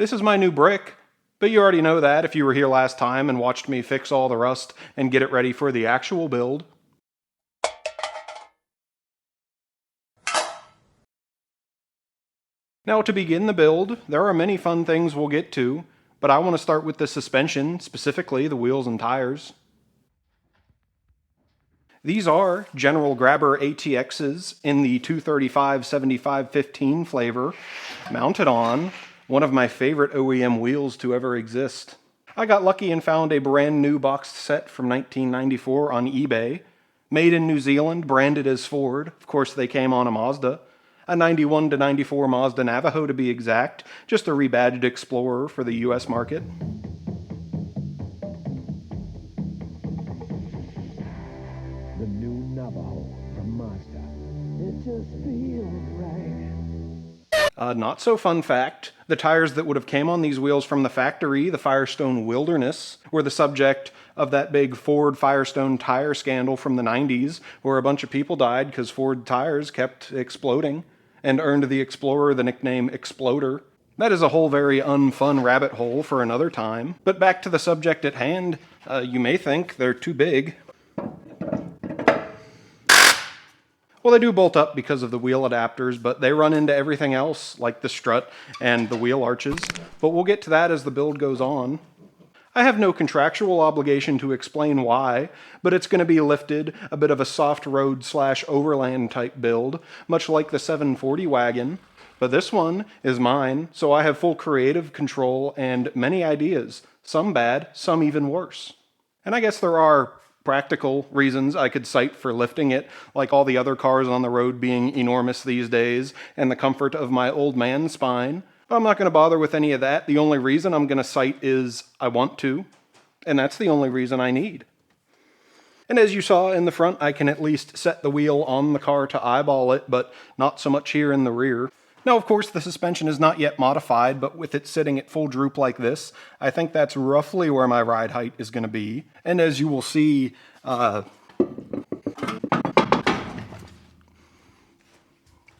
This is my new brick, but you already know that if you were here last time and watched me fix all the rust and get it ready for the actual build. Now to begin the build, there are many fun things we'll get to, but I want to start with the suspension, specifically the wheels and tires. These are General Grabber ATXs in the 235/75/15 flavor, mounted on one of my favorite OEM wheels to ever exist. I got lucky and found a brand new boxed set from 1994 on eBay, made in New Zealand, branded as Ford. Of course they came on a Mazda. A 91 to 94 Mazda Navajo to be exact, just a rebadged Explorer for the US market. The new Navajo from Mazda. It just feels right. Not so fun fact, the tires that would have came on these wheels from the factory, the Firestone Wilderness, were the subject of that big Ford Firestone tire scandal from the 90s, where a bunch of people died because Ford tires kept exploding, and earned the Explorer the nickname Exploder. That is a whole very unfun rabbit hole for another time. But back to the subject at hand, you may think they're too big. Well, they do bolt up because of the wheel adapters, but they run into everything else, like the strut and the wheel arches. But we'll get to that as the build goes on. I have no contractual obligation to explain why, but it's going to be lifted, a bit of a soft road / overland type build, much like the 740 wagon. But this one is mine, so I have full creative control and many ideas, some bad, some even worse. And I guess there are practical reasons I could cite for lifting it, like all the other cars on the road being enormous these days, and the comfort of my old man spine. But I'm not going to bother with any of that. The only reason I'm going to cite is I want to, and that's the only reason I need. And as you saw in the front, I can at least set the wheel on the car to eyeball it, but not so much here in the rear. Now, of course, the suspension is not yet modified, but with it sitting at full droop like this, I think that's roughly where my ride height is going to be. And as you will see, that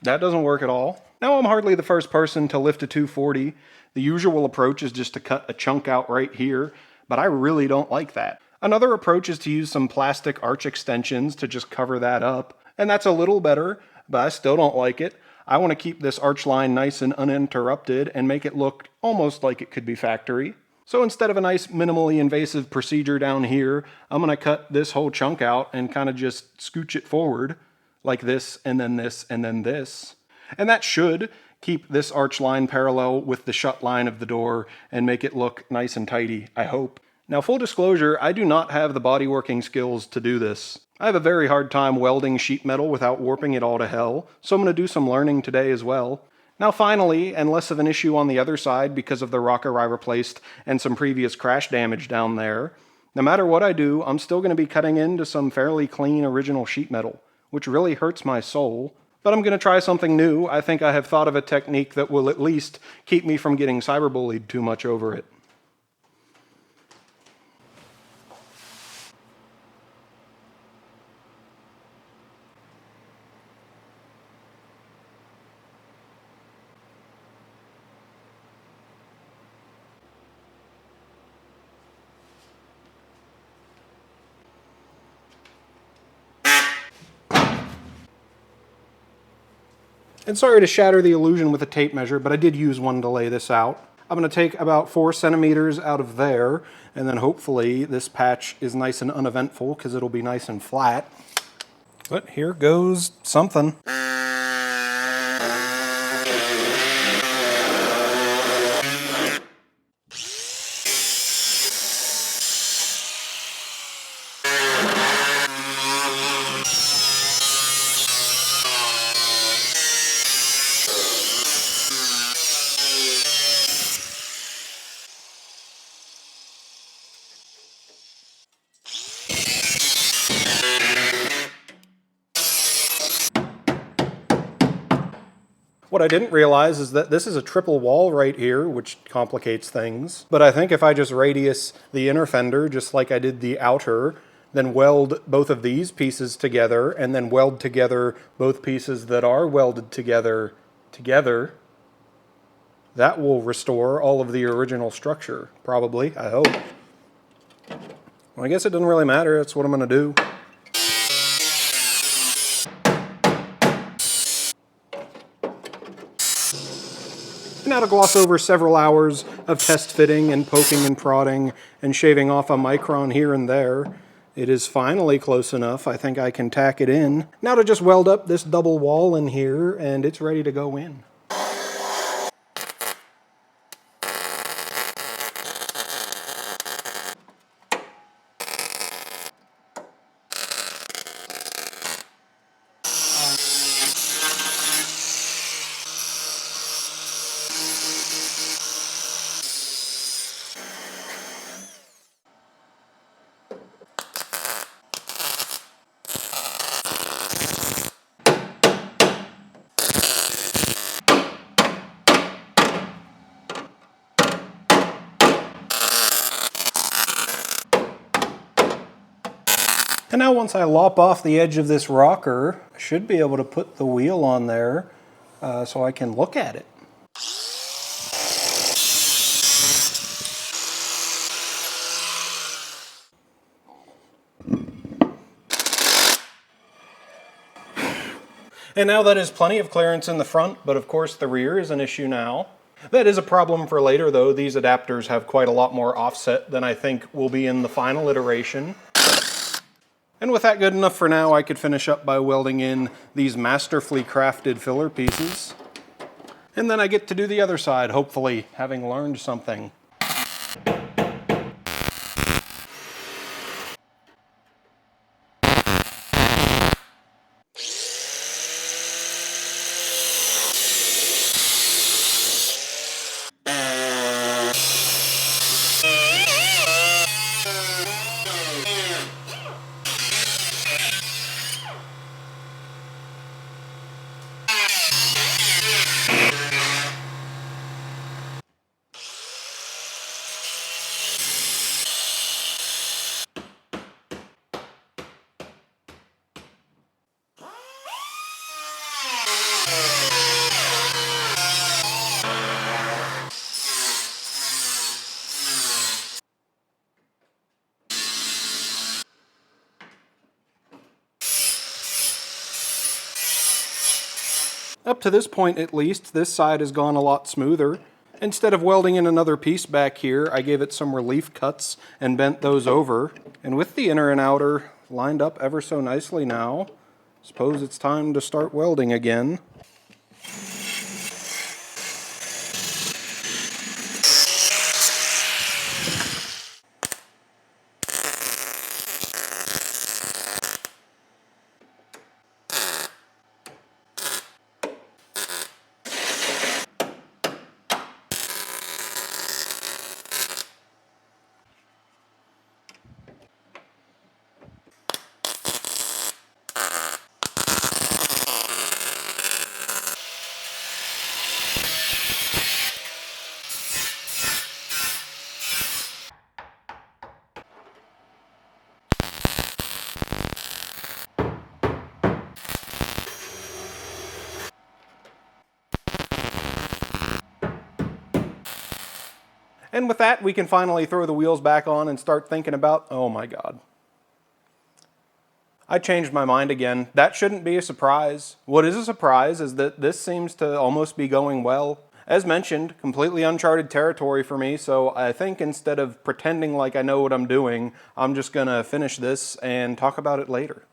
doesn't work at all. Now, I'm hardly the first person to lift a 240. The usual approach is just to cut a chunk out right here, but I really don't like that. Another approach is to use some plastic arch extensions to just cover that up, and that's a little better, but I still don't like it. I want to keep this arch line nice and uninterrupted and make it look almost like it could be factory. So instead of a nice minimally invasive procedure down here, I'm going to cut this whole chunk out and kind of just scooch it forward like this and then this and then this. And that should keep this arch line parallel with the shut line of the door and make it look nice and tidy, I hope. Now, full disclosure, I do not have the bodyworking skills to do this. I have a very hard time welding sheet metal without warping it all to hell, so I'm going to do some learning today as well. Now finally, and less of an issue on the other side because of the rocker I replaced and some previous crash damage down there, no matter what I do, I'm still going to be cutting into some fairly clean original sheet metal, which really hurts my soul. But I'm going to try something new. I think I have thought of a technique that will at least keep me from getting cyberbullied too much over it. And sorry to shatter the illusion with a tape measure, but I did use one to lay this out. I'm going to take about 4 centimeters out of there, and then hopefully this patch is nice and uneventful because it'll be nice and flat. But here goes something. What I didn't realize is that this is a triple wall right here, which complicates things. But I think if I just radius the inner fender, just like I did the outer, then weld both of these pieces together, and then weld together both pieces that are welded together, That will restore all of the original structure, probably, I hope. Well, I guess it doesn't really matter, that's what I'm going to do. Now to gloss over several hours of test fitting and poking and prodding and shaving off a micron here and there, it is finally close enough. I think I can tack it in. Now to just weld up this double wall in here, and it's ready to go in. And now once I lop off the edge of this rocker, I should be able to put the wheel on there so I can look at it. And now that is plenty of clearance in the front, but of course the rear is an issue now. That is a problem for later though. These adapters have quite a lot more offset than I think will be in the final iteration. And with that good enough for now, I could finish up by welding in these masterfully crafted filler pieces. And then I get to do the other side, hopefully, having learned something. Up to this point at least, this side has gone a lot smoother. Instead of welding in another piece back here, I gave it some relief cuts and bent those over. And with the inner and outer lined up ever so nicely now, suppose it's time to start welding again. And with that, we can finally throw the wheels back on and start thinking about, oh my God. I changed my mind again. That shouldn't be a surprise. What is a surprise is that this seems to almost be going well. As mentioned, completely uncharted territory for me, so I think instead of pretending like I know what I'm doing, I'm just gonna finish this and talk about it later.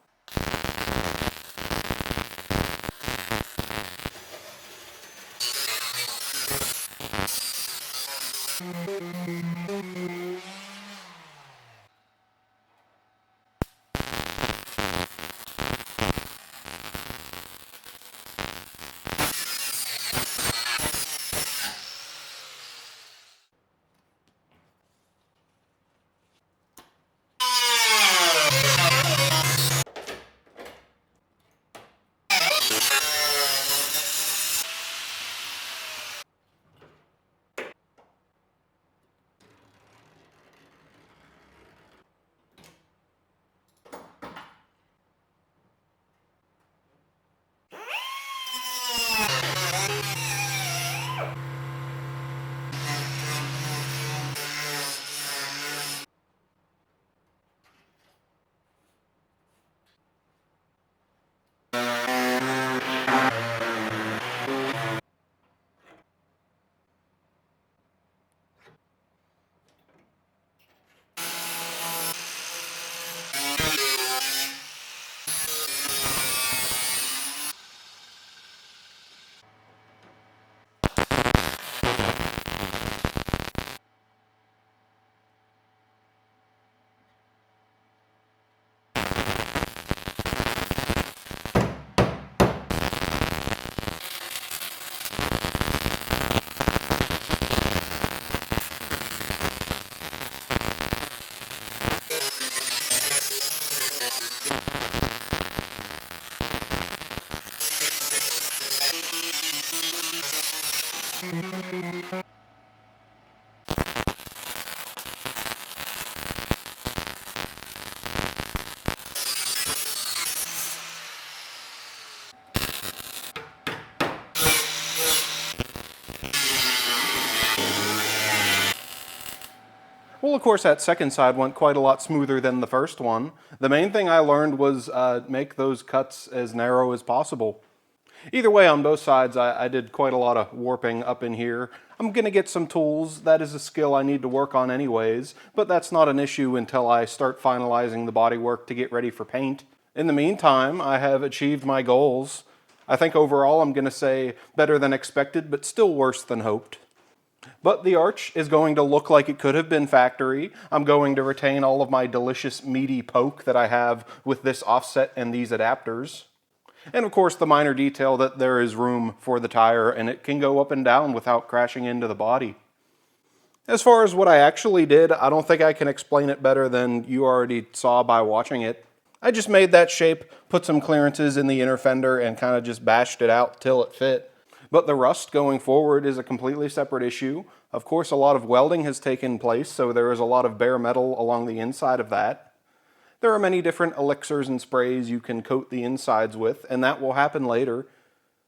Well, of course, that second side went quite a lot smoother than the first one. The main thing I learned was make those cuts as narrow as possible. Either way, on both sides, I did quite a lot of warping up in here. I'm going to get some tools. That is a skill I need to work on anyways, but that's not an issue until I start finalizing the bodywork to get ready for paint. In the meantime, I have achieved my goals. I think overall I'm going to say better than expected, but still worse than hoped. But the arch is going to look like it could have been factory. I'm going to retain all of my delicious meaty poke that I have with this offset and these adapters. And of course the minor detail that there is room for the tire and it can go up and down without crashing into the body. As far as what I actually did, I don't think I can explain it better than you already saw by watching it. I just made that shape, put some clearances in the inner fender, and kind of just bashed it out till it fit. But the rust going forward is a completely separate issue. Of course, a lot of welding has taken place, so there is a lot of bare metal along the inside of that. There are many different elixirs and sprays you can coat the insides with, and that will happen later.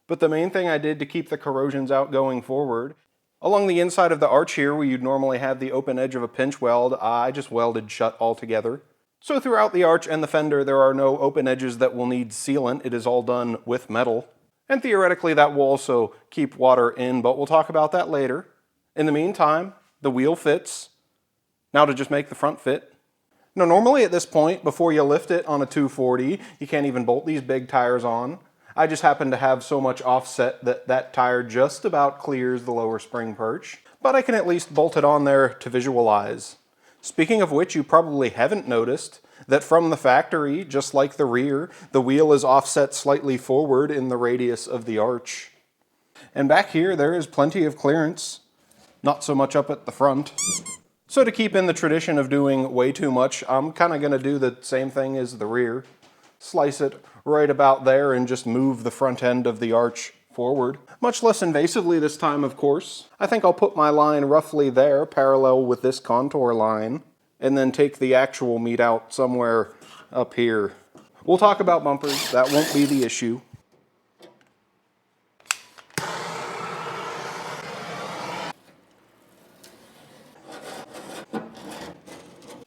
But the main thing I did to keep the corrosions out going forward, along the inside of the arch here where you'd normally have the open edge of a pinch weld, I just welded shut altogether. So throughout the arch and the fender there are no open edges that will need sealant. It is all done with metal. And theoretically that will also keep water in, but we'll talk about that later. In the meantime, the wheel fits. Now to just make the front fit. Now normally at this point, before you lift it on a 240, you can't even bolt these big tires on. I just happen to have so much offset that that tire just about clears the lower spring perch, but I can at least bolt it on there to visualize. Speaking of which, you probably haven't noticed that from the factory, just like the rear, the wheel is offset slightly forward in the radius of the arch. And back here, there is plenty of clearance, not so much up at the front. So to keep in the tradition of doing way too much, I'm kind of going to do the same thing as the rear. Slice it right about there and just move the front end of the arch forward. Much less invasively this time, of course. I think I'll put my line roughly there, parallel with this contour line, and then take the actual meat out somewhere up here. We'll talk about bumpers, that won't be the issue.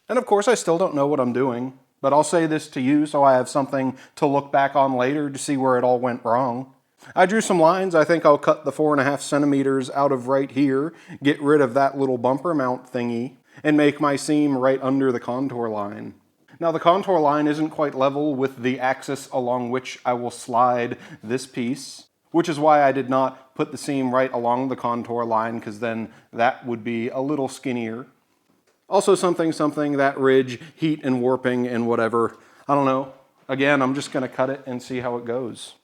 And of course I still don't know what I'm doing, but I'll say this to you so I have something to look back on later to see where it all went wrong. I drew some lines. I think I'll cut the 4.5 centimeters out of right here, get rid of that little bumper mount thingy, and make my seam right under the contour line. Now the contour line isn't quite level with the axis along which I will slide this piece, which is why I did not put the seam right along the contour line, because then that would be a little skinnier. Also something, that ridge, heat and warping and whatever, I don't know. Again, I'm just going to cut it and see how it goes.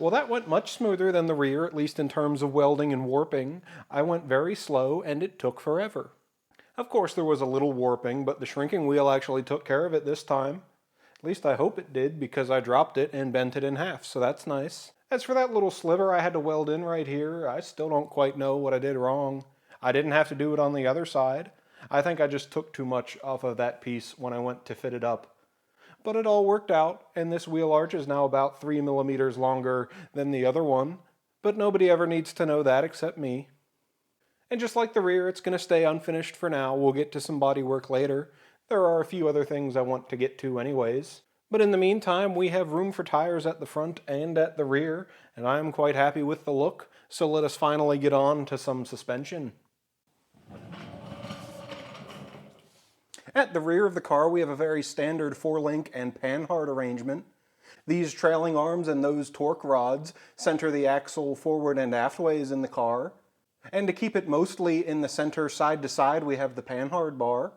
Well, that went much smoother than the rear, at least in terms of welding and warping. I went very slow and it took forever. Of course there was a little warping, but the shrinking wheel actually took care of it this time. At least I hope it did, because I dropped it and bent it in half, so that's nice. As for that little sliver I had to weld in right here, I still don't quite know what I did wrong. I didn't have to do it on the other side. I think I just took too much off of that piece when I went to fit it up. But it all worked out, and this wheel arch is now about 3 millimeters longer than the other one. But nobody ever needs to know that except me. And just like the rear, it's going to stay unfinished for now. We'll get to some body work later. There are a few other things I want to get to anyways. But in the meantime, we have room for tires at the front and at the rear, and I am quite happy with the look, so let us finally get on to some suspension. At the rear of the car, we have a very standard 4-link and panhard arrangement. These trailing arms and those torque rods center the axle forward and aftways in the car. And to keep it mostly in the center side to side, we have the panhard bar.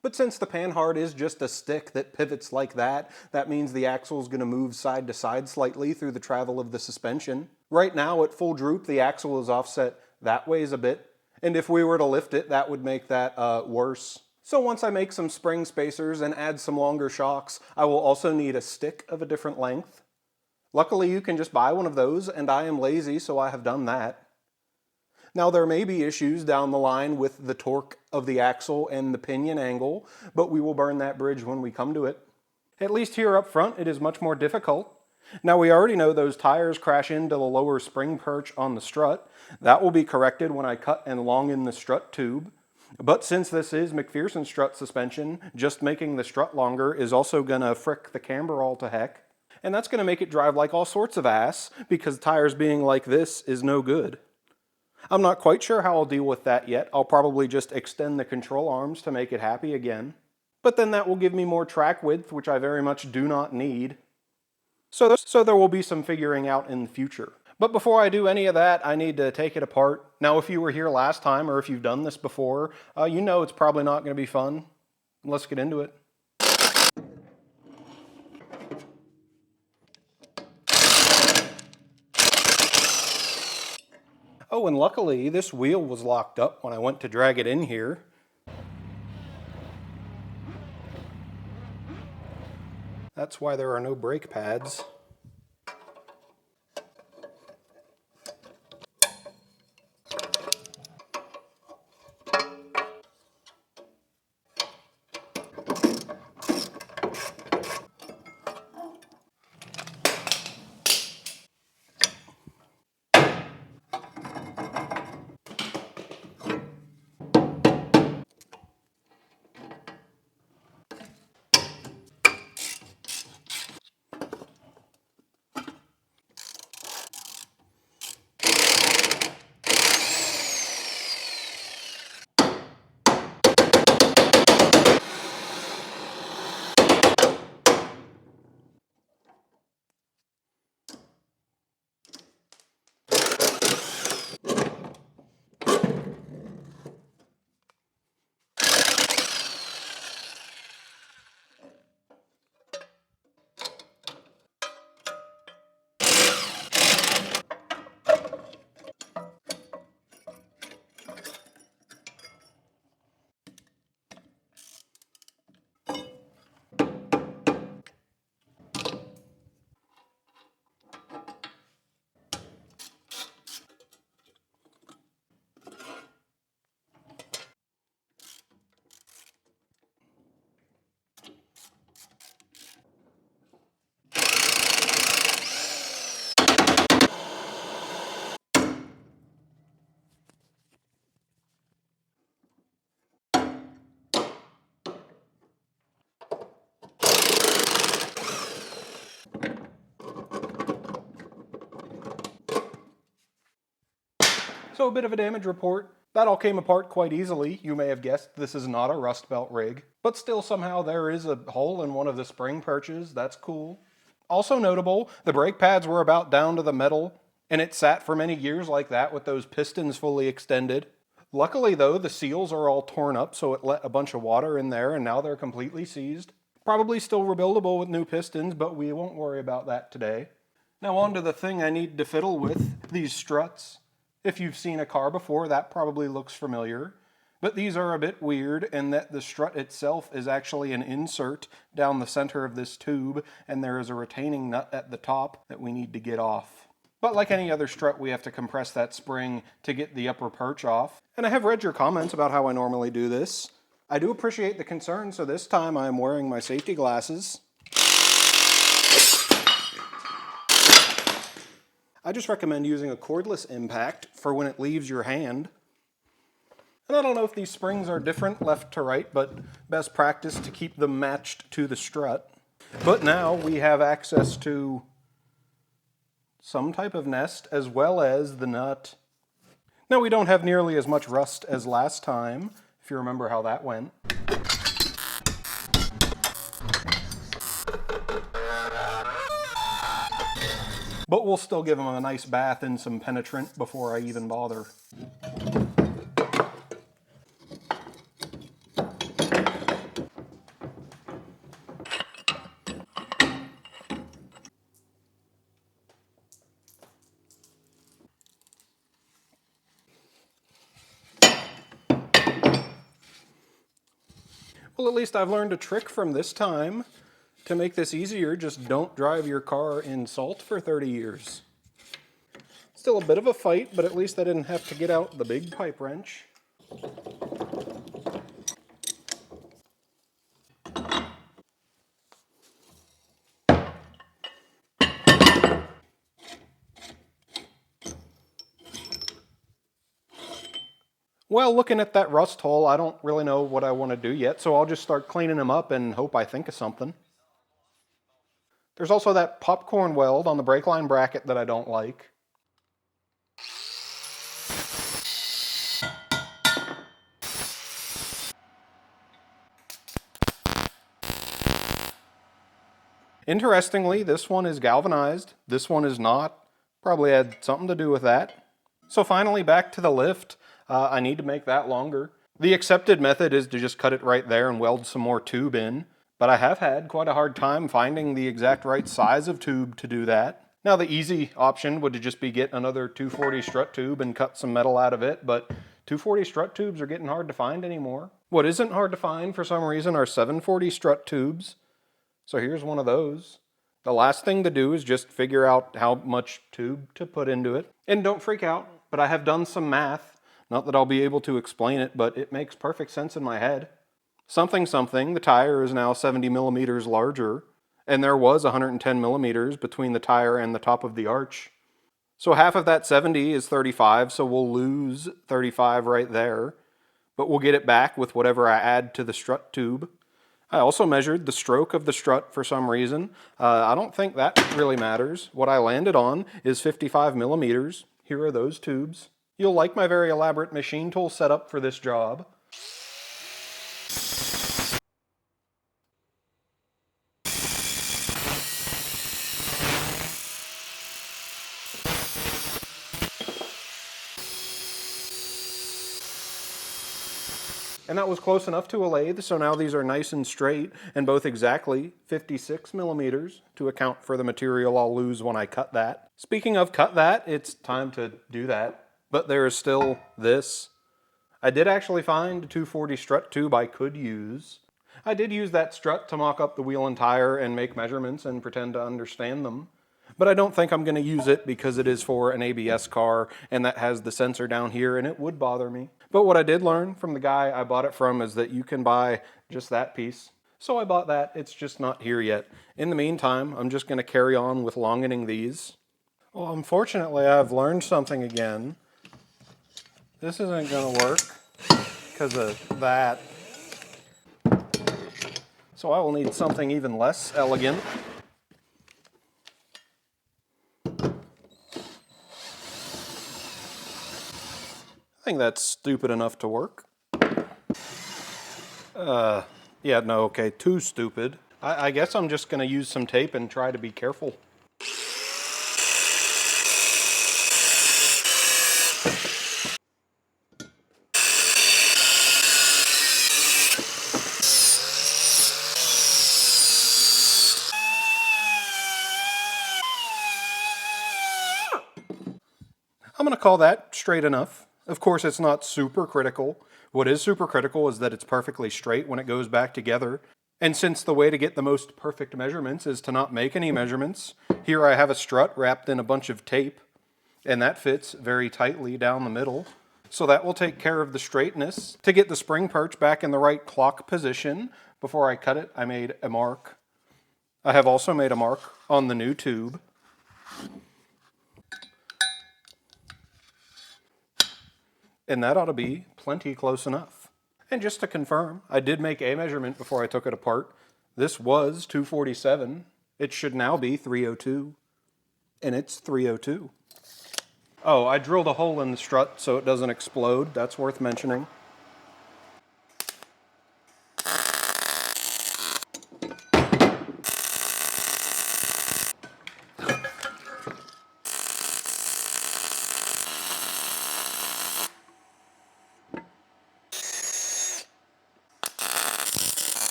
But since the panhard is just a stick that pivots like that, that means the axle is going to move side to side slightly through the travel of the suspension. Right now, at full droop, the axle is offset that ways a bit. And if we were to lift it, that would make that worse. So once I make some spring spacers and add some longer shocks, I will also need a stick of a different length. Luckily, you can just buy one of those, and I am lazy, so I have done that. Now, there may be issues down the line with the torque of the axle and the pinion angle, but we will burn that bridge when we come to it. At least here up front, it is much more difficult. Now, we already know those tires crash into the lower spring perch on the strut. That will be corrected when I cut and longen the strut tube. But since this is McPherson strut suspension, just making the strut longer is also going to frick the camber all to heck. And that's going to make it drive like all sorts of ass, because tires being like this is no good. I'm not quite sure how I'll deal with that yet. I'll probably just extend the control arms to make it happy again. But then that will give me more track width, which I very much do not need. So there will be some figuring out in the future. But before I do any of that, I need to take it apart. Now, if you were here last time, or if you've done this before, you know it's probably not going to be fun. Let's get into it. Oh, and luckily, this wheel was locked up when I went to drag it in here. That's why there are no brake pads. So a bit of a damage report. That all came apart quite easily. You may have guessed this is not a rust belt rig, but still somehow there is a hole in one of the spring perches. That's cool. Also notable, the brake pads were about down to the metal, and it sat for many years like that with those pistons fully extended. Luckily though, the seals are all torn up, so it let a bunch of water in there, and now they're completely seized. Probably still rebuildable with new pistons, but we won't worry about that today. Now on to the thing I need to fiddle with, these struts. If you've seen a car before, that probably looks familiar. But these are a bit weird in that the strut itself is actually an insert down the center of this tube, and there is a retaining nut at the top that we need to get off. But like any other strut, we have to compress that spring to get the upper perch off. And I have read your comments about how I normally do this. I do appreciate the concern, so this time I am wearing my safety glasses. I just recommend using a cordless impact for when it leaves your hand. And I don't know if these springs are different left to right, but best practice to keep them matched to the strut. But now we have access to some type of nest as well as the nut. Now we don't have nearly as much rust as last time, if you remember how that went. But we'll still give them a nice bath in some penetrant before I even bother. Well, at least I've learned a trick from this time. To make this easier, just don't drive your car in salt for 30 years. Still a bit of a fight, but at least I didn't have to get out the big pipe wrench. Well, looking at that rust hole, I don't really know what I want to do yet, so I'll just start cleaning them up and hope I think of something. There's also that popcorn weld on the brake line bracket that I don't like. Interestingly, this one is galvanized, this one is not. Probably had something to do with that. So finally, back to the lift. I need to make that longer. The accepted method is to just cut it right there and weld some more tube in. But I have had quite a hard time finding the exact right size of tube to do that. Now the easy option would just be get another 240 strut tube and cut some metal out of it, but 240 strut tubes are getting hard to find anymore. What isn't hard to find for some reason are 740 strut tubes. So here's one of those. The last thing to do is just figure out how much tube to put into it. And don't freak out, but I have done some math. Not that I'll be able to explain it, but it makes perfect sense in my head. Something, the tire is now 70 millimeters larger, and there was 110 millimeters between the tire and the top of the arch. So half of that 70 is 35, so we'll lose 35 right there, but we'll get it back with whatever I add to the strut tube. I also measured the stroke of the strut for some reason. I don't think that really matters. What I landed on is 55 millimeters. Here are those tubes. You'll like my very elaborate machine tool setup for this job. And that was close enough to a lathe, so now these are nice and straight and both exactly 56 millimeters to account for the material I'll lose when I cut that. Speaking of cut that, it's time to do that. But there is still this. I did actually find a 240 strut tube I could use. I did use that strut to mock up the wheel and tire and make measurements and pretend to understand them. But I don't think I'm going to use it because it is for an ABS car and that has the sensor down here and it would bother me. But what I did learn from the guy I bought it from is that you can buy just that piece. So I bought that, it's just not here yet. In the meantime, I'm just going to carry on with longening these. Well, unfortunately, I've learned something again. This isn't going to work because of that. So I will need something even less elegant. I think that's stupid enough to work. Yeah, no, okay, too stupid. I guess I'm just gonna use some tape and try to be careful. I'm going to call that straight enough. Of course, it's not super critical. What is super critical is that it's perfectly straight when it goes back together. And since the way to get the most perfect measurements is to not make any measurements, here I have a strut wrapped in a bunch of tape, and that fits very tightly down the middle. So that will take care of the straightness. To get the spring perch back in the right clock position, before I cut it, I made a mark. I have also made a mark on the new tube. And that ought to be plenty close enough. And just to confirm, I did make a measurement before I took it apart. This was 247. It should now be 302. And it's 302. Oh, I drilled a hole in the strut so it doesn't explode. That's worth mentioning.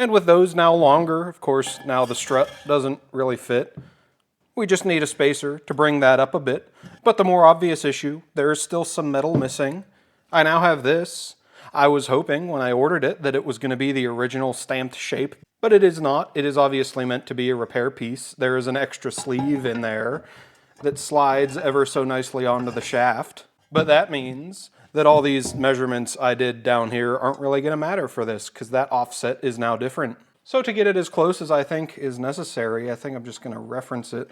And with those now longer, of course, now the strut doesn't really fit. We just need a spacer to bring that up a bit. But the more obvious issue, there is still some metal missing. I now have this. I was hoping when I ordered it that it was going to be the original stamped shape, but it is not. It is obviously meant to be a repair piece. There is an extra sleeve in there that slides ever so nicely onto the shaft. But that means that all these measurements I did down here aren't really going to matter for this because that offset is now different. So to get it as close as I think is necessary, I think I'm just going to reference it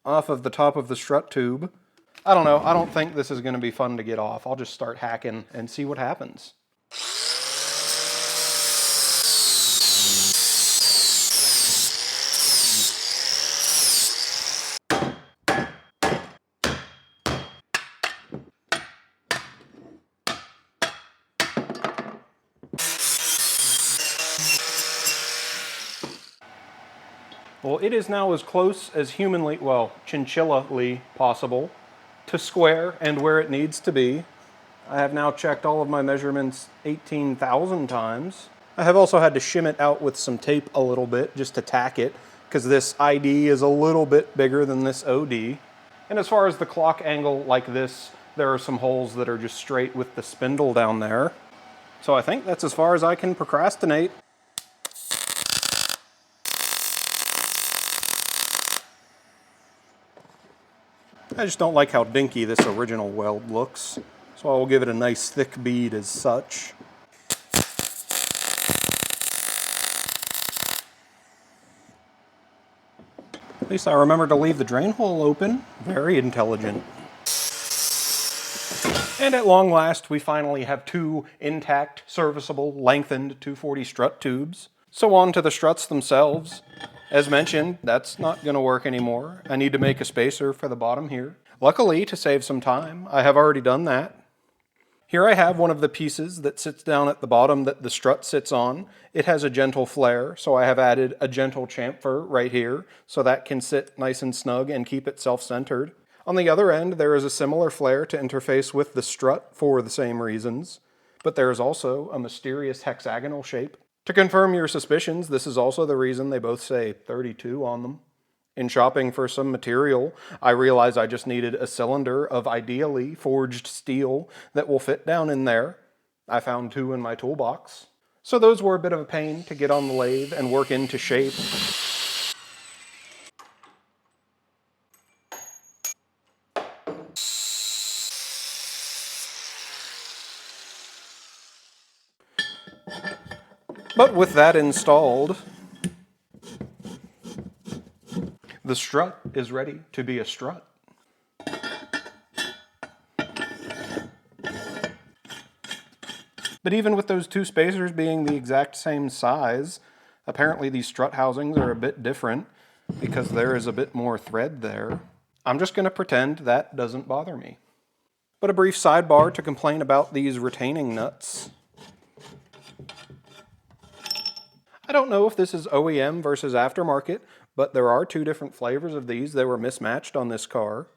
off of the top of the strut tube. I don't know. I don't think this is going to be fun to get off. I'll just start hacking and see what happens. Well, it is now as close as humanly, well, chinchilla-ly possible to square and where it needs to be. I have now checked all of my measurements 18,000 times. I have also had to shim it out with some tape a little bit just to tack it because this ID is a little bit bigger than this OD. And as far as the clock angle like this, there are some holes that are just straight with the spindle down there. So I think that's as far as I can procrastinate. I just don't like how dinky this original weld looks, so I will give it a nice thick bead as such. At least I remembered to leave the drain hole open. Very intelligent. And at long last, we finally have two intact, serviceable, lengthened 240 strut tubes. So on to the struts themselves. As mentioned, that's not going to work anymore. I need to make a spacer for the bottom here. Luckily, to save some time, I have already done that. Here I have one of the pieces that sits down at the bottom that the strut sits on. It has a gentle flare, so I have added a gentle chamfer right here, so that can sit nice and snug and keep it self-centered. On the other end, there is a similar flare to interface with the strut for the same reasons, but there is also a mysterious hexagonal shape. To confirm your suspicions, this is also the reason they both say 32 on them. In shopping for some material, I realized I just needed a cylinder of ideally forged steel that will fit down in there. I found two in my toolbox. So those were a bit of a pain to get on the lathe and work into shape. But with that installed, the strut is ready to be a strut. But even with those two spacers being the exact same size, apparently these strut housings are a bit different because there is a bit more thread there. I'm just going to pretend that doesn't bother me. But a brief sidebar to complain about these retaining nuts. I don't know if this is OEM versus aftermarket, but there are two different flavors of these. They were mismatched on this car.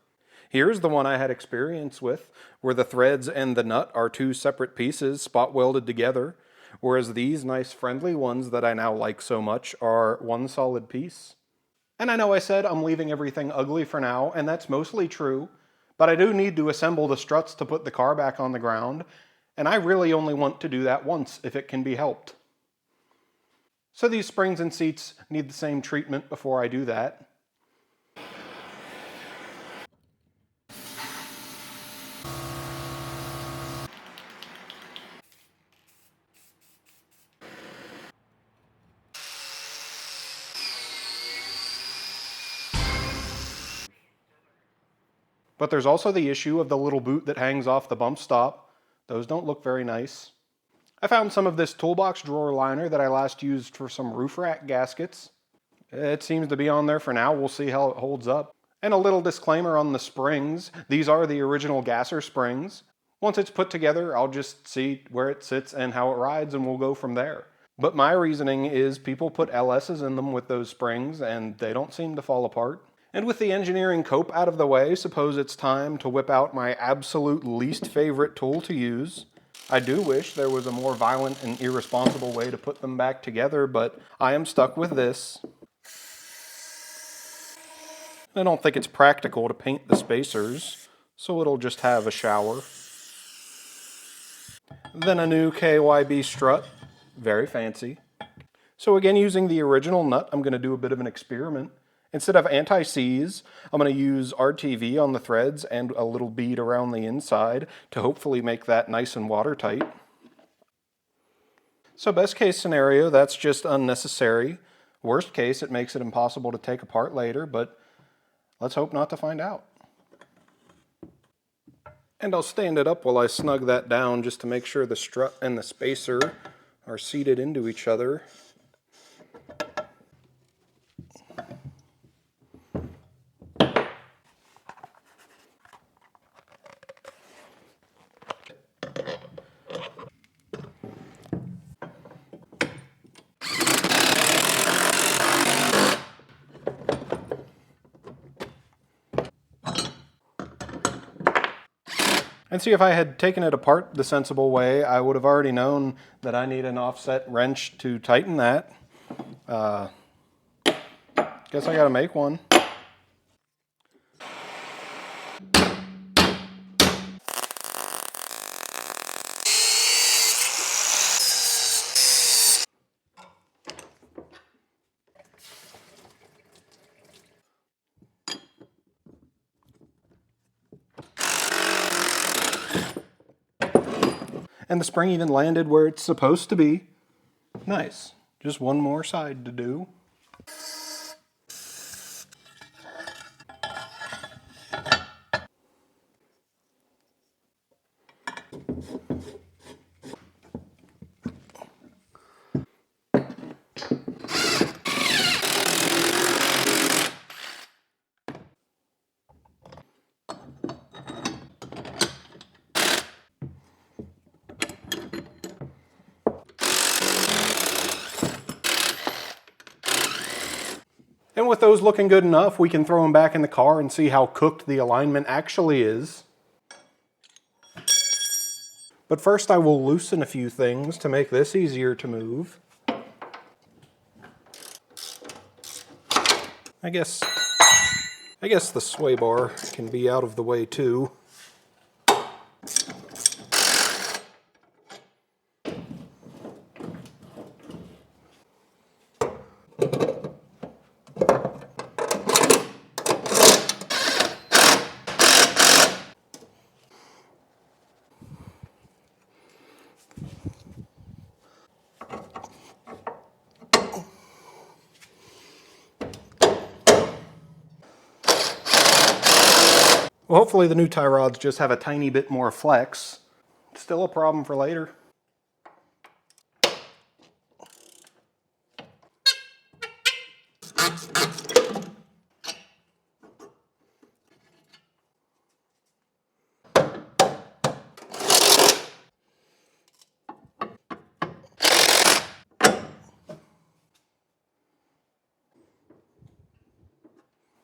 Here's the one I had experience with, where the threads and the nut are two separate pieces spot welded together, whereas these nice friendly ones that I now like so much are one solid piece. And I know I said I'm leaving everything ugly for now, and that's mostly true, but I do need to assemble the struts to put the car back on the ground, and I really only want to do that once if it can be helped. So these springs and seats need the same treatment before I do that. But there's also the issue of the little boot that hangs off the bump stop. Those don't look very nice. I found some of this toolbox drawer liner that I last used for some roof rack gaskets. It seems to be on there for now. We'll see how it holds up. And a little disclaimer on the springs. These are the original gasser springs. Once it's put together, I'll just see where it sits and how it rides, and we'll go from there. But my reasoning is people put LS's in them with those springs, and they don't seem to fall apart. And with the engineering cope out of the way, suppose it's time to whip out my absolute least favorite tool to use. I do wish there was a more violent and irresponsible way to put them back together, but I am stuck with this. I don't think it's practical to paint the spacers, so it'll just have a shower. Then a new KYB strut, very fancy. So again, using the original nut, I'm going to do a bit of an experiment. Instead of anti-seize, I'm going to use RTV on the threads and a little bead around the inside to hopefully make that nice and watertight. So best case scenario, that's just unnecessary. Worst case, it makes it impossible to take apart later, but let's hope not to find out. And I'll stand it up while I snug that down just to make sure the strut and the spacer are seated into each other. And see, if I had taken it apart the sensible way, I would have already known that I need an offset wrench to tighten that. Guess I gotta make one. And the spring even landed where it's supposed to be. Nice. Just one more side to do. And with those looking good enough, we can throw them back in the car and see how cooked the alignment actually is. But first I will loosen a few things to make this easier to move. I guess the sway bar can be out of the way too. Well, hopefully the new tie rods just have a tiny bit more flex. Still a problem for later.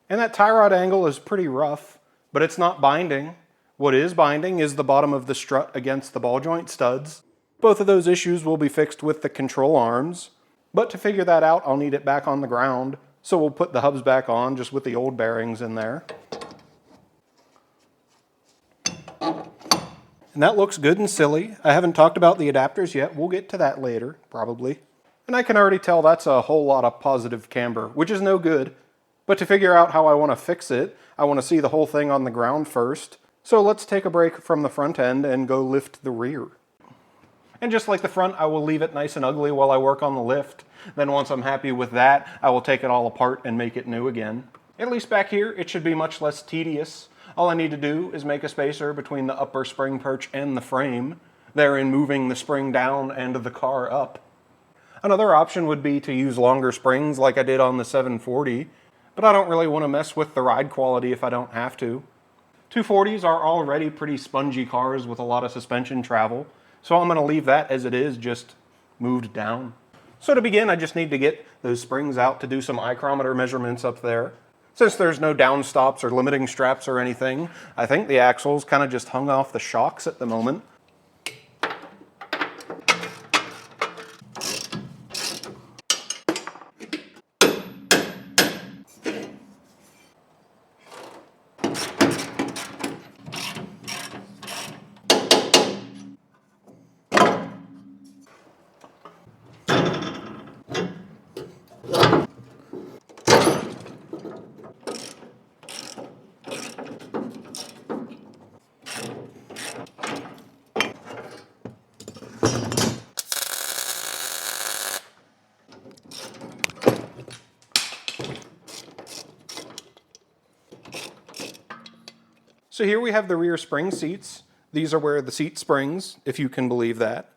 And that tie rod angle is pretty rough, but it's not binding. What is binding is the bottom of the strut against the ball joint studs. Both of those issues will be fixed with the control arms, but to figure that out, I'll need it back on the ground, so we'll put the hubs back on just with the old bearings in there. And that looks good and silly. I haven't talked about the adapters yet. We'll get to that later, probably. And I can already tell that's a whole lot of positive camber, which is no good. But to figure out how I want to fix it, I want to see the whole thing on the ground first. So let's take a break from the front end and go lift the rear. And just like the front, I will leave it nice and ugly while I work on the lift. Then once I'm happy with that, I will take it all apart and make it new again. At least back here, it should be much less tedious. All I need to do is make a spacer between the upper spring perch and the frame, therein moving the spring down and the car up. Another option would be to use longer springs like I did on the 740, but I don't really want to mess with the ride quality if I don't have to. 240s are already pretty spongy cars with a lot of suspension travel, so I'm going to leave that as it is, just moved down. So to begin, I just need to get those springs out to do some micrometer measurements up there. Since there's no down stops or limiting straps or anything, I think the axle's kind of just hung off the shocks at the moment. So here we have the rear spring seats. These are where the seat springs, if you can believe that.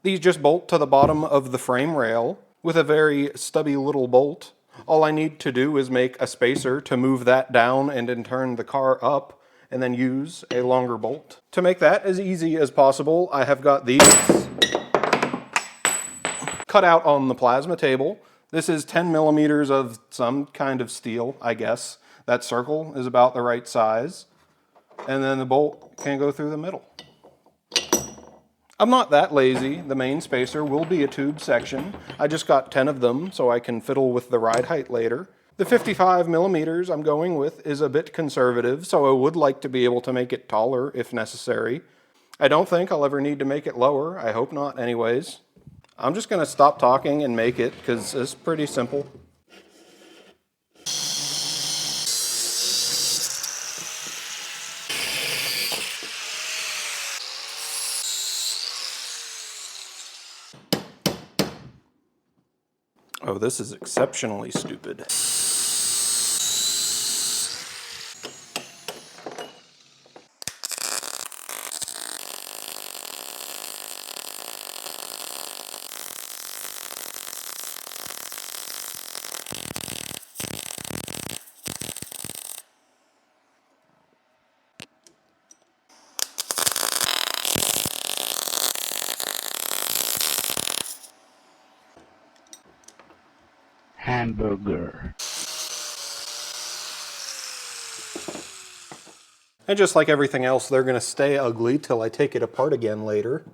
These just bolt to the bottom of the frame rail with a very stubby little bolt. All I need to do is make a spacer to move that down and then turn the car up, and then use a longer bolt. To make that as easy as possible, I have got these cut out on the plasma table. This is 10 millimeters of some kind of steel, I guess. That circle is about the right size. And then the bolt can go through the middle. I'm not that lazy. The main spacer will be a tube section. I just got 10 of them so I can fiddle with the ride height later. The 55 millimeters I'm going with is a bit conservative, so I would like to be able to make it taller if necessary. I don't think I'll ever need to make it lower. I hope not anyways. I'm just going to stop talking and make it because it's pretty simple. Oh, this is exceptionally stupid. Hamburger. And just like everything else, they're going to stay ugly till I take it apart again later.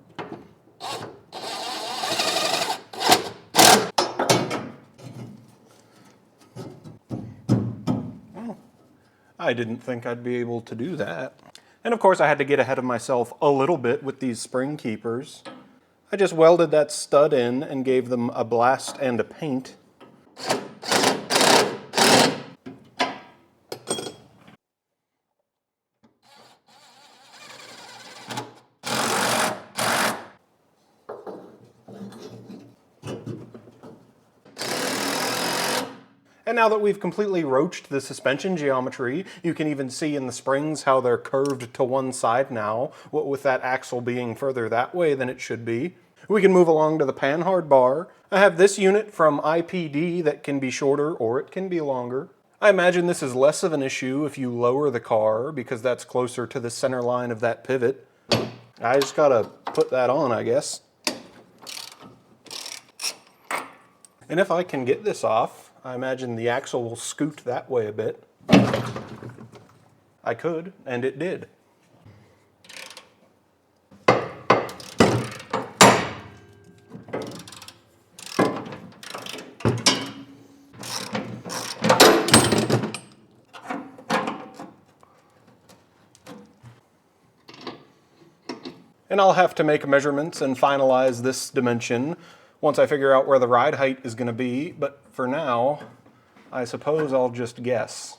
Well, I didn't think I'd be able to do that. And of course I had to get ahead of myself a little bit with these spring keepers. I just welded that stud in and gave them a blast and a paint. And now that we've completely roached the suspension geometry, you can even see in the springs how they're curved to one side now, what with that axle being further that way than it should be. We can move along to the panhard bar. I have this unit from IPD that can be shorter or it can be longer. I imagine this is less of an issue if you lower the car because that's closer to the center line of that pivot. I just gotta put that on, I guess. And if I can get this off, I imagine the axle will scoot that way a bit. I could, and it did. And I'll have to make measurements and finalize this dimension once I figure out where the ride height is going to be, but for now, I suppose I'll just guess.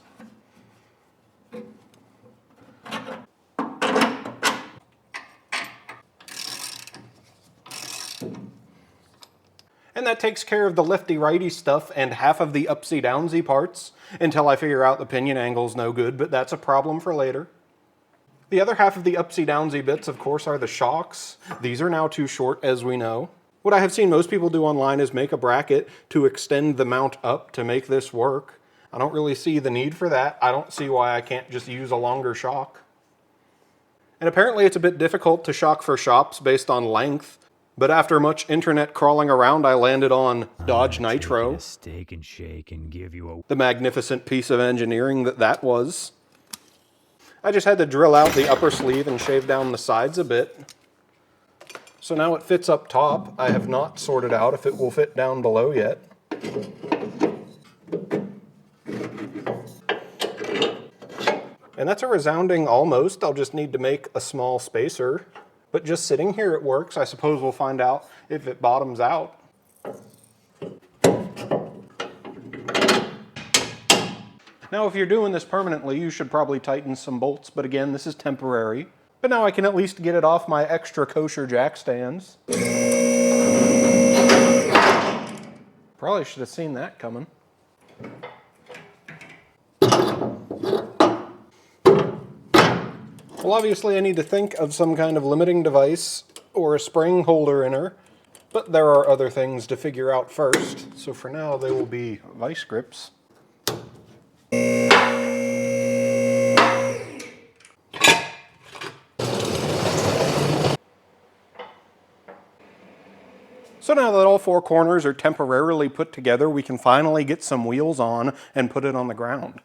And that takes care of the lefty-righty stuff and half of the upsy-downsy parts, until I figure out the pinion angle's no good, but that's a problem for later. The other half of the upsy-downsy bits, of course, are the shocks. These are now too short, as we know. What I have seen most people do online is make a bracket to extend the mount up to make this work. I don't really see the need for that. I don't see why I can't just use a longer shock. And apparently it's a bit difficult to shock for shops based on length, but after much internet crawling around, I landed on Dodge Nitro. Steak and shake and give you The magnificent piece of engineering that was. I just had to drill out the upper sleeve and shave down the sides a bit. So now it fits up top. I have not sorted out if it will fit down below yet. And that's a resounding almost. I'll just need to make a small spacer. But just sitting here it works. I suppose we'll find out if it bottoms out. Now if you're doing this permanently, you should probably tighten some bolts, but again, this is temporary. But now I can at least get it off my extra kosher jack stands. Probably should have seen that coming. Well, obviously I need to think of some kind of limiting device or a spring holder in her, but there are other things to figure out first. So for now, they will be vice grips. So now that all four corners are temporarily put together, we can finally get some wheels on and put it on the ground.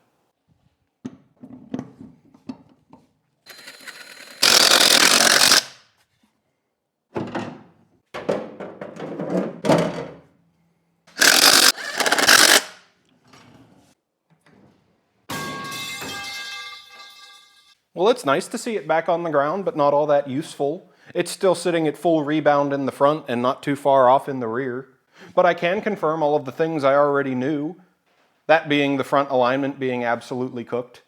Well, it's nice to see it back on the ground, but not all that useful. It's still sitting at full rebound in the front and not too far off in the rear. But I can confirm all of the things I already knew, that being the front alignment being absolutely cooked.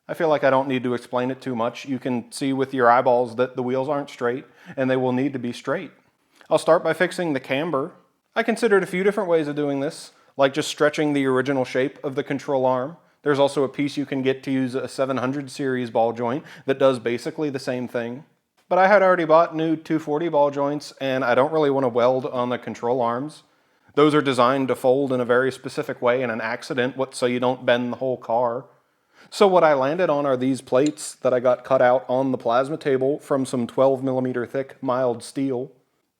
I feel like I don't need to explain it too much. You can see with your eyeballs that the wheels aren't straight, and they will need to be straight. I'll start by fixing the camber. I considered a few different ways of doing this, like just stretching the original shape of the control arm. There's also a piece you can get to use a 700 series ball joint that does basically the same thing. But I had already bought new 240 ball joints, and I don't really want to weld on the control arms. Those are designed to fold in a very specific way in an accident, so you don't bend the whole car. So what I landed on are these plates that I got cut out on the plasma table from some 12mm thick mild steel.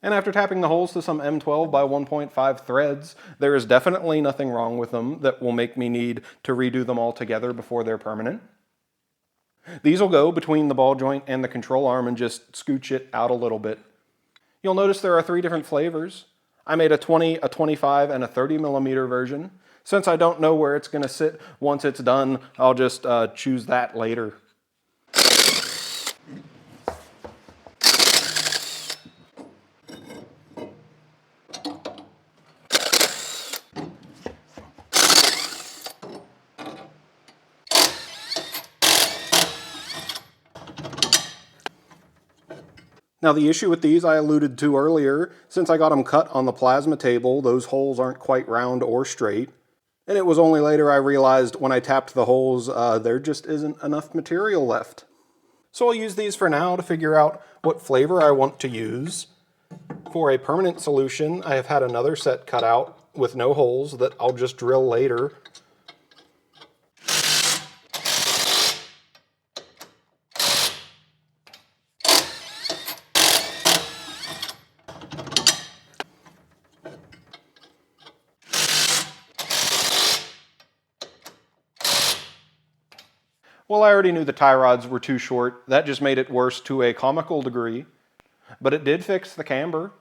And after tapping the holes to some M12 by 1.5 threads, there is definitely nothing wrong with them that will make me need to redo them all together before they're permanent. These will go between the ball joint and the control arm and just scooch it out a little bit. You'll notice there are 3 different flavors. I made a 20, a 25, and a 30mm version. Since I don't know where it's going to sit once it's done, I'll just choose that later. Now the issue with these I alluded to earlier. Since I got them cut on the plasma table, those holes aren't quite round or straight. And it was only later I realized when I tapped the holes, there just isn't enough material left. So I'll use these for now to figure out what flavor I want to use. For a permanent solution, I have had another set cut out with no holes that I'll just drill later. Well, I already knew the tie rods were too short. That just made it worse to a comical degree. But it did fix the camber,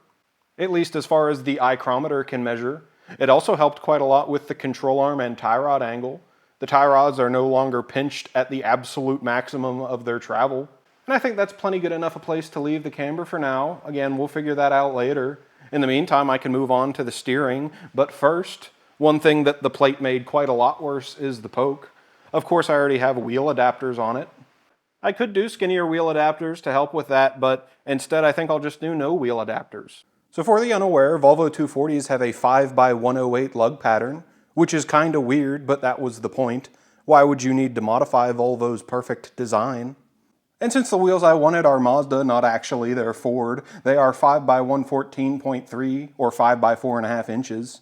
at least as far as the ichrometer can measure. It also helped quite a lot with the control arm and tie rod angle. The tie rods are no longer pinched at the absolute maximum of their travel. And I think that's plenty good enough a place to leave the camber for now. Again, we'll figure that out later. In the meantime, I can move on to the steering. But first, one thing that the plate made quite a lot worse is the poke. Of course, I already have wheel adapters on it. I could do skinnier wheel adapters to help with that, but instead I think I'll just do no wheel adapters. So for the unaware, Volvo 240s have a 5x108 lug pattern, which is kinda weird, but that was the point. Why would you need to modify Volvo's perfect design? And since the wheels I wanted are Mazda, not actually, they're Ford, they are 5x114.3 or 5x4.5 inches.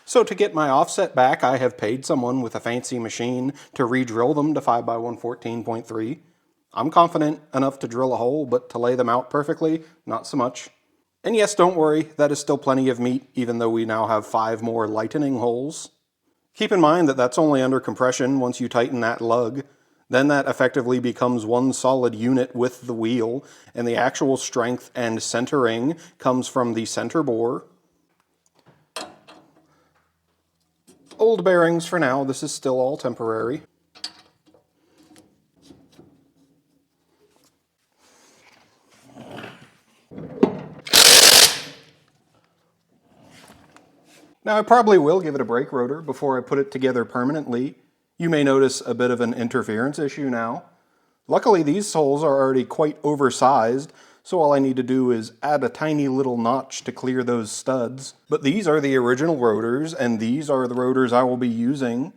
So to get my offset back, I have paid someone with a fancy machine to re-drill them to 5x114.3. I'm confident enough to drill a hole, but to lay them out perfectly, not so much. And yes, don't worry, that is still plenty of meat, even though we now have 5 more lightening holes. Keep in mind that that's only under compression once you tighten that lug. Then that effectively becomes one solid unit with the wheel, and the actual strength and centering comes from the center bore. Old bearings for now, this is still all temporary. Now I probably will give it a brake rotor before I put it together permanently. You may notice a bit of an interference issue now. Luckily these holes are already quite oversized, so all I need to do is add a tiny little notch to clear those studs. But these are the original rotors, and these are the rotors I will be using.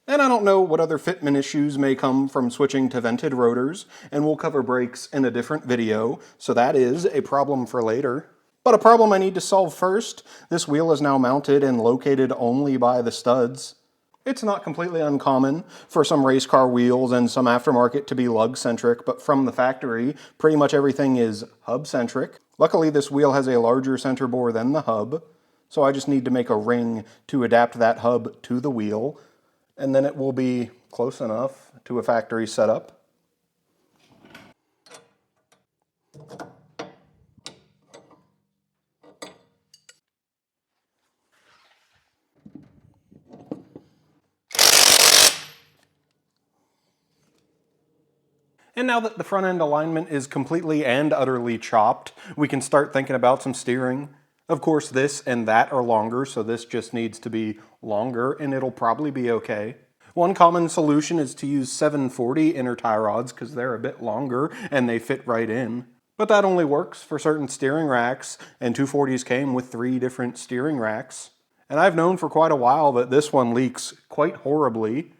And I don't know what other fitment issues may come from switching to vented rotors, and we'll cover brakes in a different video, so that is a problem for later. But a problem I need to solve first, this wheel is now mounted and located only by the studs. It's not completely uncommon for some race car wheels and some aftermarket to be lug-centric, but from the factory, pretty much everything is hub-centric. Luckily, this wheel has a larger center bore than the hub, so I just need to make a ring to adapt that hub to the wheel, and then it will be close enough to a factory setup. And now that the front end alignment is completely and utterly chopped, we can start thinking about some steering. Of course, this and that are longer, so this just needs to be longer, and it'll probably be okay. One common solution is to use 740 inner tie rods, because they're a bit longer and they fit right in. But that only works for certain steering racks, and 240s came with 3 different steering racks. And I've known for quite a while that this one leaks quite horribly.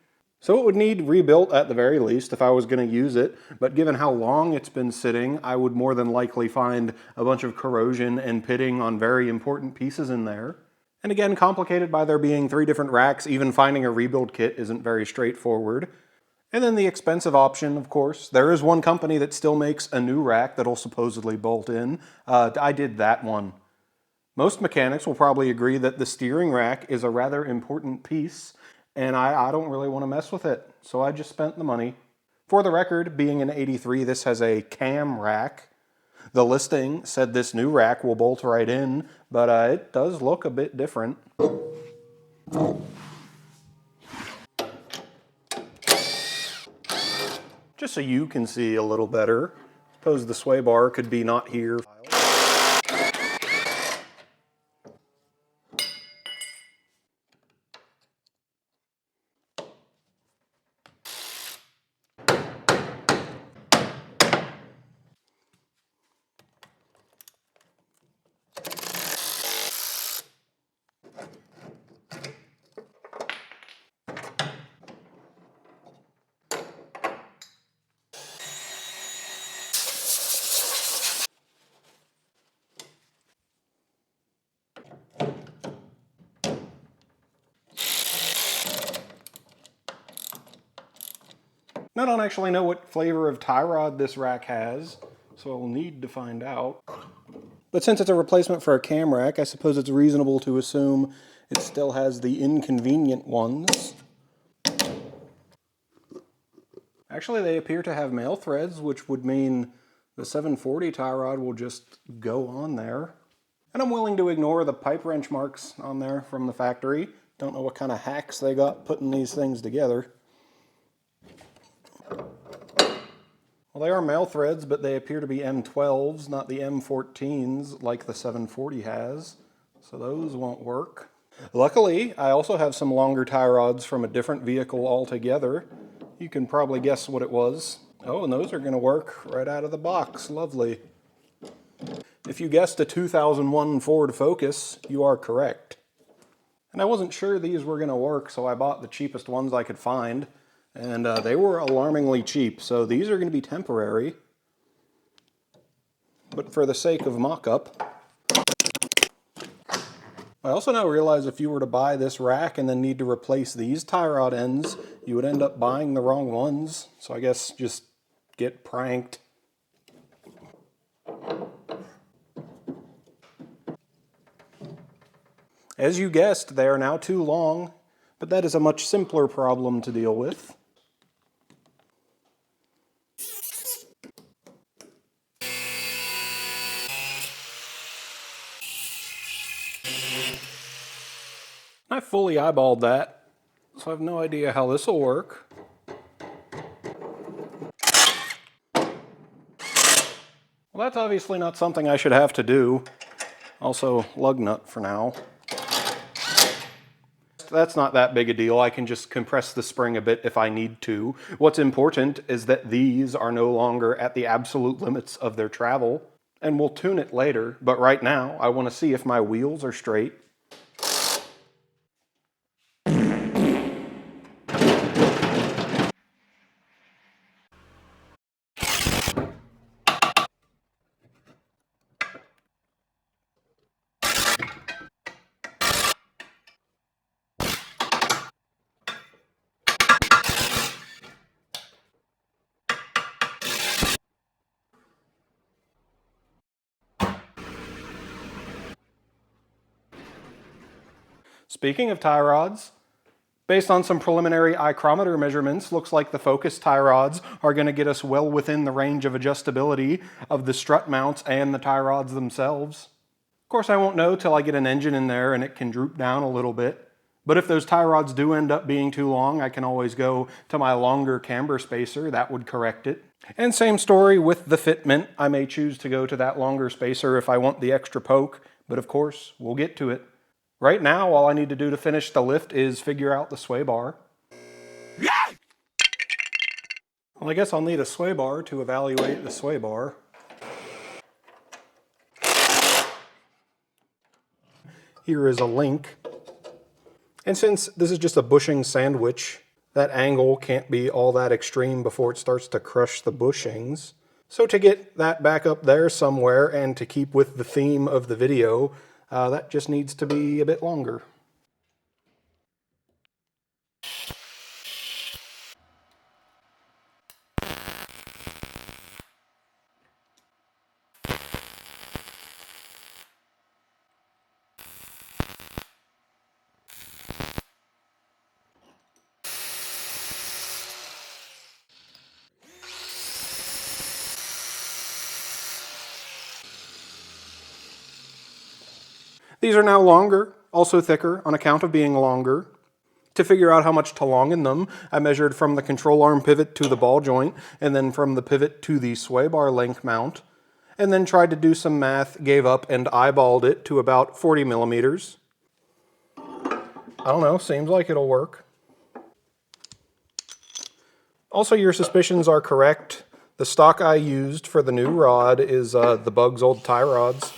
So it would need rebuilt at the very least if I was going to use it, but given how long it's been sitting, I would more than likely find a bunch of corrosion and pitting on very important pieces in there. And again, complicated by there being 3 different racks, even finding a rebuild kit isn't very straightforward. And then the expensive option, of course. There is one company that still makes a new rack that'll supposedly bolt in. I did that one. Most mechanics will probably agree that the steering rack is a rather important piece, and I don't really want to mess with it, so I just spent the money. For the record, being an 83, this has a cam rack. The listing said this new rack will bolt right in, but it does look a bit different. Just so you can see a little better, suppose the sway bar could be not here. I don't actually know what flavor of tie rod this rack has, so I'll need to find out. But since it's a replacement for a cam rack, I suppose it's reasonable to assume it still has the inconvenient ones. Actually, they appear to have male threads, which would mean the 740 tie rod will just go on there. And I'm willing to ignore the pipe wrench marks on there from the factory. Don't know what kind of hacks they got putting these things together. Well, they are male threads, but they appear to be M12s, not the M14s like the 740 has. So those won't work. Luckily, I also have some longer tie rods from a different vehicle altogether. You can probably guess what it was. Oh, and those are going to work right out of the box. Lovely. If you guessed a 2001 Ford Focus, you are correct. And I wasn't sure these were going to work, so I bought the cheapest ones I could find. And they were alarmingly cheap, so these are going to be temporary. But for the sake of mock-up, I also now realize if you were to buy this rack and then need to replace these tie rod ends, you would end up buying the wrong ones. So I guess just get pranked. As you guessed, they are now too long, but that is a much simpler problem to deal with. I fully eyeballed that, so I have no idea how this will work. Well, that's obviously not something I should have to do. Also, lug nut for now. That's not that big a deal. I can just compress the spring a bit if I need to. What's important is that these are no longer at the absolute limits of their travel, and we'll tune it later, but right now I want to see if my wheels are straight. Speaking of tie rods, based on some preliminary ichrometer measurements, looks like the Focus tie rods are going to get us well within the range of adjustability of the strut mounts and the tie rods themselves. Of course, I won't know till I get an engine in there and it can droop down a little bit. But if those tie rods do end up being too long, I can always go to my longer camber spacer. That would correct it. And same story with the fitment. I may choose to go to that longer spacer if I want the extra poke, but of course, we'll get to it. Right now, all I need to do to finish the lift is figure out the sway bar. Well, I guess I'll need a sway bar to evaluate the sway bar. Here is a link. And since this is just a bushing sandwich, that angle can't be all that extreme before it starts to crush the bushings. So to get that back up there somewhere and to keep with the theme of the video, that just needs to be a bit longer. These are now longer, also thicker on account of being longer. To figure out how much to longen them, I measured from the control arm pivot to the ball joint, and then from the pivot to the sway bar link mount, and then tried to do some math, gave up, and eyeballed it to about 40 millimeters. I don't know, seems like it'll work. Also, your suspicions are correct. The stock I used for the new rod is the Bug's old tie rods.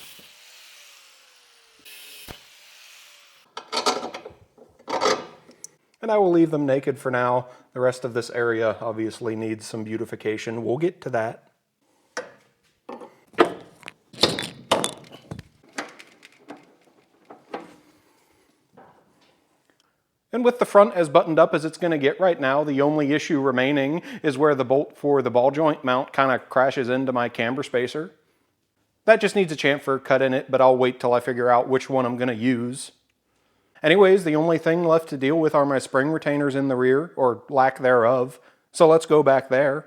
And I will leave them naked for now. The rest of this area obviously needs some beautification. We'll get to that. And with the front as buttoned up as it's going to get right now, the only issue remaining is where the bolt for the ball joint mount kind of crashes into my camber spacer. That just needs a chamfer cut in it, but I'll wait till I figure out which one I'm going to use. Anyways, the only thing left to deal with are my spring retainers in the rear, or lack thereof. So let's go back there.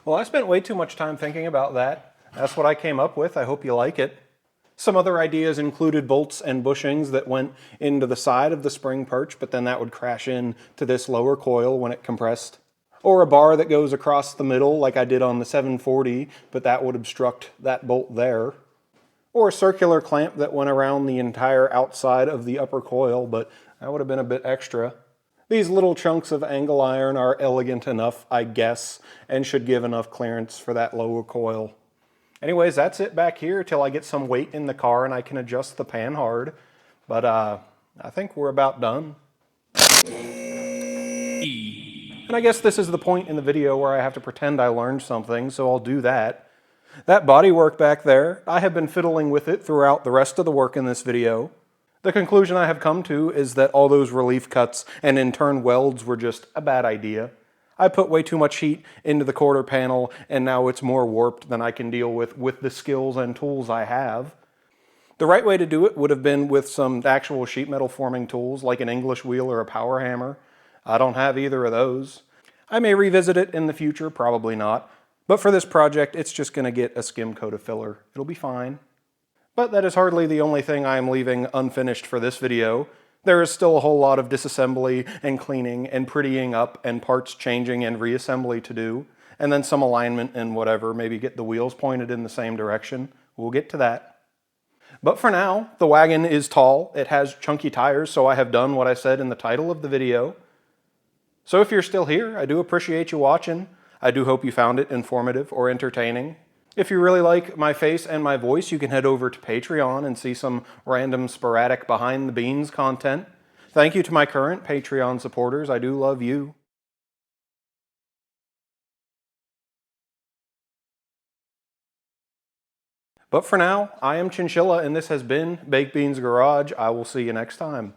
Well, I spent way too much time thinking about that. That's what I came up with. I hope you like it. Some other ideas included bolts and bushings that went into the side of the spring perch, but then that would crash in to this lower coil when it compressed. Or a bar that goes across the middle like I did on the 740, but that would obstruct that bolt there. Or a circular clamp that went around the entire outside of the upper coil, but that would have been a bit extra. These little chunks of angle iron are elegant enough, I guess, and should give enough clearance for that lower coil. Anyways, that's it back here till I get some weight in the car and I can adjust the pan hard. But I think we're about done. And I guess this is the point in the video where I have to pretend I learned something, so I'll do that. That bodywork back there, I have been fiddling with it throughout the rest of the work in this video. The conclusion I have come to is that all those relief cuts and in turn welds were just a bad idea. I put way too much heat into the quarter panel and now it's more warped than I can deal with the skills and tools I have. The right way to do it would have been with some actual sheet metal forming tools like an English wheel or a power hammer. I don't have either of those. I may revisit it in the future, probably not. But for this project, it's just going to get a skim coat of filler. It'll be fine. But that is hardly the only thing I am leaving unfinished for this video. There is still a whole lot of disassembly and cleaning and prettying up and parts changing and reassembly to do. And then some alignment and whatever, maybe get the wheels pointed in the same direction. We'll get to that. But for now, the wagon is tall. It has chunky tires, so I have done what I said in the title of the video. So if you're still here, I do appreciate you watching. I do hope you found it informative or entertaining. If you really like my face and my voice, you can head over to Patreon and see some random sporadic behind the beans content. Thank you to my current Patreon supporters. I do love you. But for now, I am Chinchilla and this has been Baked Beans Garage. I will see you next time.